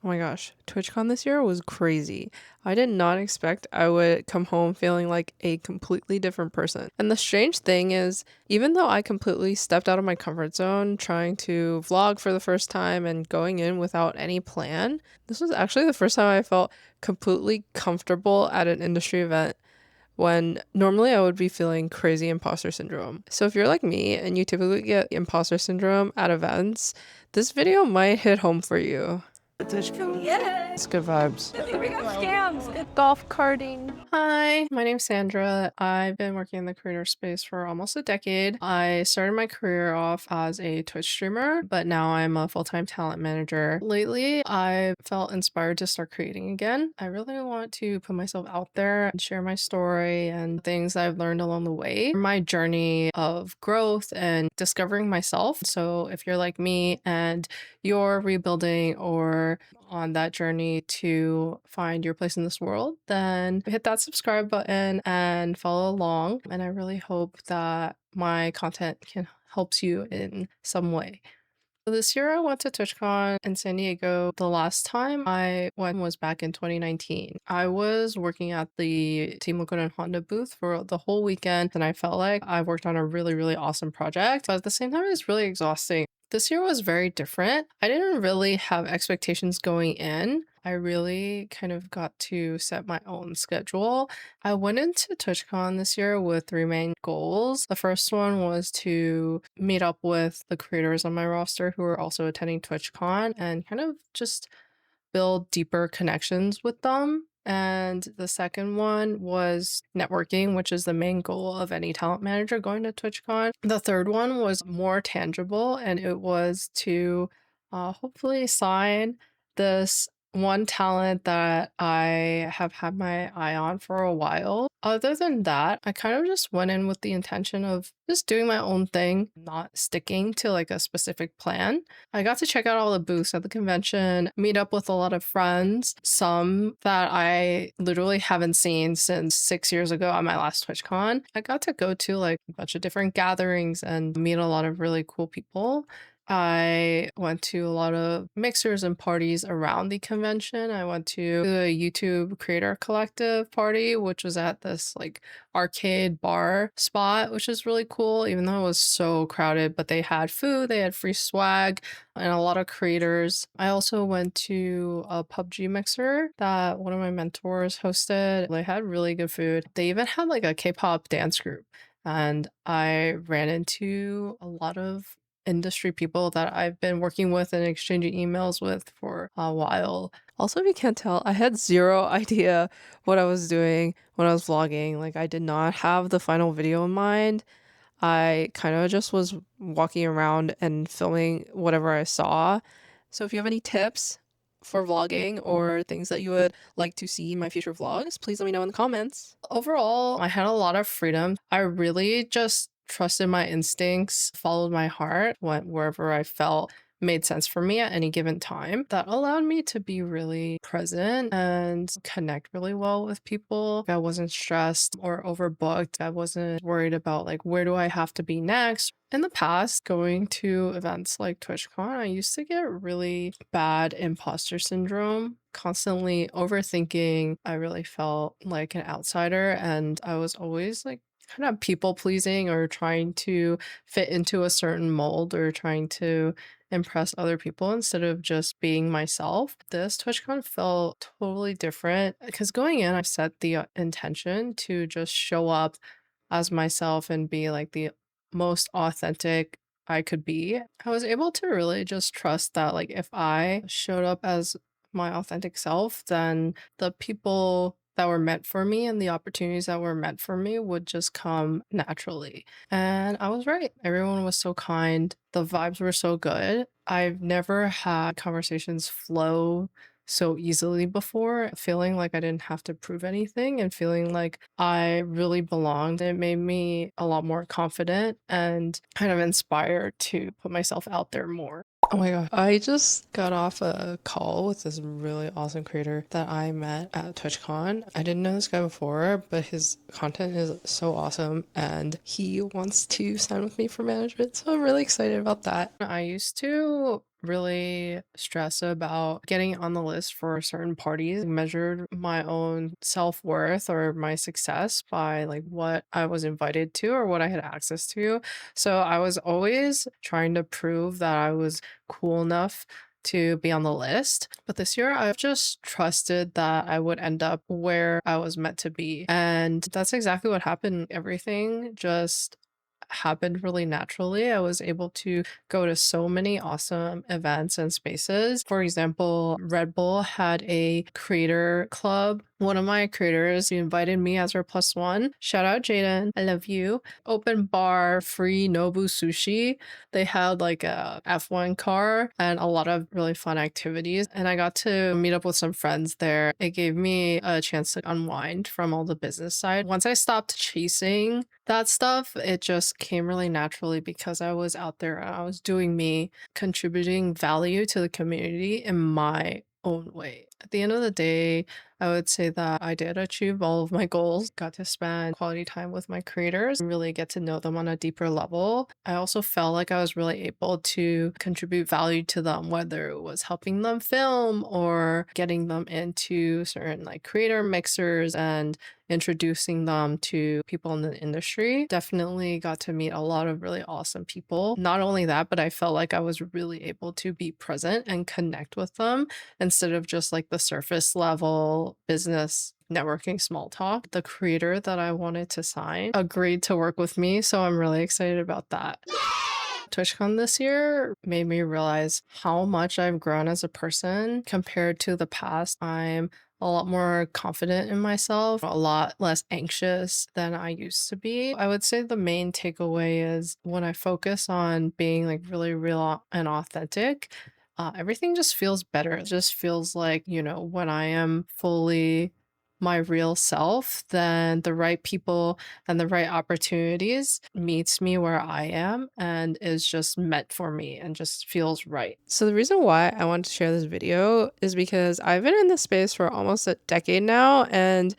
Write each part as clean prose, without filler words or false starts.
Oh my gosh, TwitchCon this year was crazy. I did not expect I would come home feeling like a completely different person. And the strange thing is, even though I completely stepped out of my comfort zone trying to vlog for the first time and going in without any plan, this was actually the first time I felt completely comfortable at an industry event when normally I would be feeling crazy imposter syndrome. So if you're like me and you typically get imposter syndrome at events, this video might hit home for you. Yes. It's good vibes. We got scams. Golf carting. Hi, my name's Sandra. I've been working in the creator space for almost a decade. I started my career off as a Twitch streamer, but now I'm a full-time talent manager. Lately, I felt inspired to start creating again. I really want to put myself out there and share my story and things I've learned along the way, my journey of growth and discovering myself. So if you're like me and you're rebuilding or on that journey to find your place in this world, then hit that subscribe button and follow along. And I really hope that my content can helps you in some way. So this year I went to TwitchCon in San Diego. The last time I went was back in 2019. I was working at the Team Liquid and Honda booth for the whole weekend, and I felt like I worked on a really awesome project, but at the same time it was really exhausting. This year was very different. I didn't really have expectations going in. I really kind of got to set my own schedule. I went into TwitchCon this year with three main goals. The first one was to meet up with the creators on my roster who are also attending TwitchCon and kind of just build deeper connections with them. And the second one was networking, which is the main goal of any talent manager going to TwitchCon. The third one was more tangible, and it was to hopefully sign this one talent that I have had my eye on for a while. Other than that, I kind of just went in with the intention of just doing my own thing, not sticking to like a specific plan. I got to check out all the booths at the convention, meet up with a lot of friends, some that I literally haven't seen since 6 years ago at my last TwitchCon. I got to go to like a bunch of different gatherings and meet a lot of really cool people. I went to a lot of mixers and parties around the convention. I went to the YouTube Creator Collective party, which was at this like arcade bar spot, which is really cool, even though it was so crowded. But they had food, they had free swag, and a lot of creators. I also went to a PUBG mixer that one of my mentors hosted. They had really good food. They even had like a K-pop dance group. And I ran into a lot of industry people that I've been working with and exchanging emails with for a while. Also, if you can't tell, I had zero idea what I was doing when I was vlogging. Like, I did not have the final video in mind. I kind of just was walking around and filming whatever I saw. So if you have any tips for vlogging or things that you would like to see in my future vlogs, please let me know in the comments. Overall, I had a lot of freedom. I really just trusted my instincts, followed my heart, went wherever I felt made sense for me at any given time. That allowed me to be really present and connect really well with people. I wasn't stressed or overbooked. I wasn't worried about like, where do I have to be next? In the past, going to events like TwitchCon, I used to get really bad imposter syndrome, constantly overthinking. I really felt like an outsider, and I was always like kind of people pleasing or trying to fit into a certain mold or trying to impress other people instead of just being myself. This TwitchCon felt totally different because going in, I set the intention to just show up as myself and be like the most authentic I could be. I was able to really just trust that like if I showed up as my authentic self, then the people that were meant for me and the opportunities that were meant for me would just come naturally. And I was right. Everyone was so kind. The vibes were so good. I've never had conversations flow so easily before, feeling like I didn't have to prove anything and feeling like I really belonged. It made me a lot more confident and kind of inspired to put myself out there more. Oh my god. I just got off a call with this really awesome creator that I met at TwitchCon. I didn't know this guy before, but his content is so awesome and he wants to sign with me for management. So I'm really excited about that. I used to really stress about getting on the list for certain parties, measured my own self-worth or my success by like what I was invited to or what I had access to. So I was always trying to prove that I was cool enough to be on the list. But this year, I've just trusted that I would end up where I was meant to be. And that's exactly what happened. Everything just happened really naturally. I was able to go to so many awesome events and spaces. For example, Red Bull had a creator club. One of my creators invited me as her plus one. Shout out Jaden. I love you. Open bar, free Nobu sushi. They had like a F1 car and a lot of really fun activities. And I got to meet up with some friends there. It gave me a chance to unwind from all the business side. Once I stopped chasing that stuff, it just came really naturally because I was out there and I was doing me, contributing value to the community in my own way. At the end of the day, I would say that I did achieve all of my goals, got to spend quality time with my creators, and really get to know them on a deeper level. I also felt like I was really able to contribute value to them, whether it was helping them film or getting them into certain like creator mixers and introducing them to people in the industry. Definitely got to meet a lot of really awesome people. Not only that, but I felt like I was really able to be present and connect with them instead of just like the surface level business networking small talk. The creator that I wanted to sign agreed to work with me, so I'm really excited about that. TwitchCon this year made me realize how much I've grown as a person compared to the past. I'm a lot more confident in myself, a lot less anxious than I used to be. I would say the main takeaway is when I focus on being like really real and authentic, everything just feels better. It just feels like, when I am fully my real self, then the right people and the right opportunities meets me where I am and is just meant for me and just feels right. So the reason why I wanted to share this video is because I've been in this space for almost a decade now, and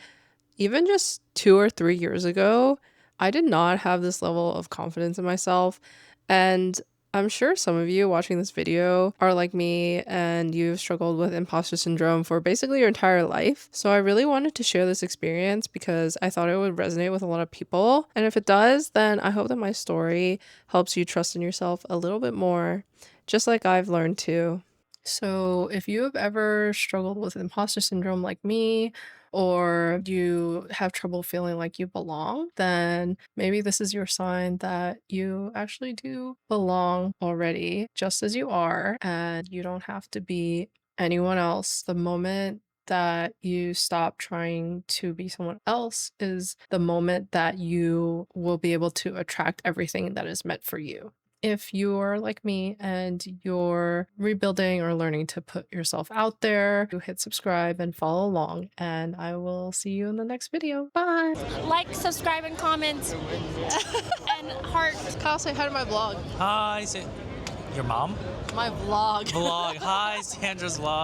even just 2 or 3 years ago, I did not have this level of confidence in myself. And I'm sure some of you watching this video are like me and you've struggled with imposter syndrome for basically your entire life. So I really wanted to share this experience because I thought it would resonate with a lot of people. And if it does, then I hope that my story helps you trust in yourself a little bit more, just like I've learned to. So, if you have ever struggled with imposter syndrome like me, or you have trouble feeling like you belong, then maybe this is your sign that you actually do belong already, just as you are, and you don't have to be anyone else. The moment that you stop trying to be someone else is the moment that you will be able to attract everything that is meant for you. If you're like me and you're rebuilding or learning to put yourself out there, you hit subscribe and follow along, and I will see you in the next video. Bye! Like, subscribe, and comment. And heart. Kyle, say hi to my vlog. Hi, your mom? My vlog. Vlog. Hi, Sandra's vlog.